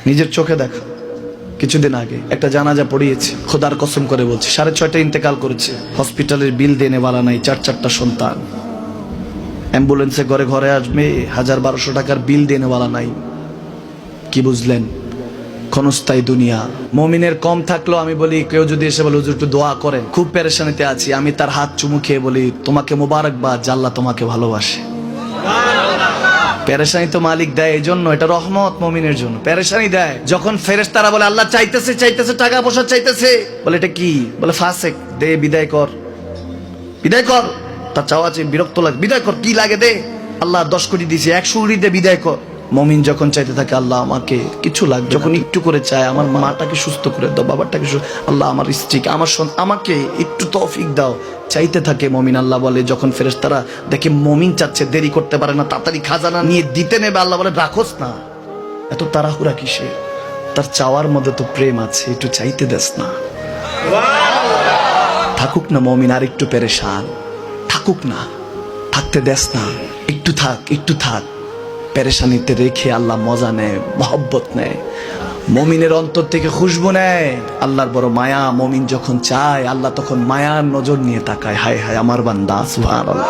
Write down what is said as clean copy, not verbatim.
নিজের চোখে দেখা। কিছুদিন আগে একটা জানাজা পড়িয়েছে, খোদার কসম করে বলছে 6:30 ইন্তেকাল করেছে। হসপিটালের বিল দেনে বালা নাই, 4 সন্তান। অ্যাম্বুলেন্সে ঘরে ঘরে আসবে, 1000-1200 টাকার বিল দেনে বালা নাই। কি বুঝলেন? ক্ষণস্থায়ী দুনিয়া। মুমিনের কম থাকলেও আমি বলি, কেউ যদি এসে বলে হুজুর একটু দোয়া করেন, খুব পেরেশানিতে আছি, আমি তার হাত চুমু খেয়ে বলি তোমাকে মোবারকবাদ, আল্লাহ তোমাকে ভালোবাসে। পেরেশানি তো মালিক দেয়, এই জন্য এটা রহমত মুমিনের জন্য। পেরেশানি দেয় যখন ফেরেশতারা বলে আল্লাহ চাইতেছে চাইতেছে, টাকা পয়সা চাইতেছে, বলে এটা কি? বলে ফাসেক, দে বিদায় কর, বিদায় কর। তার চাওয়া চেয়ে বিরক্ত লাগে, বিদায় কর, কি লাগে দে। আল্লাহ 10 কোটি দিয়েছে, 100 কোটি দে, বিদায় কর। মুমিন যখন চাইতে থাকে আল্লাহ আমাকে কিছু লাগবে, যখন একটু করে চায় আমার মাটাকে সুস্থ করে দাও, বাবাটাকে আল্লাহ আমার স্ত্রীকে, আমার আমাকে একটু তৌফিক দাও, চাইতে থাকে মুমিন। আল্লাহ বলে যখন ফেরেশতারা দেখে মুমিন চাচ্ছে, দেরি করতে পারে না, তাড়াতাড়ি খাজানা নিয়ে দিতে নেবে, আল্লাহ বলে রাখোস না, এত তাড়াহুড়া কিসে? তার চাওয়ার মধ্যে তো প্রেম আছে, একটু চাইতে দেস না। থাকুক না মুমিন আর একটু পেরেশান, থাকুক না, থাকতে দেস না, একটু থাক, একটু থাক। পেরেশানিতে রেখে আল্লাহ মজা নেয়, মহব্বত নেয়, মুমিনের অন্তর থেকে খুশবু নেয়। আল্লাহর বড় মায়া। মুমিন যখন চায় আল্লাহ তখন মায়ার নজর নিয়ে তাকায়, হায় হায় আমার বান্দা, সুবহানাল্লাহ।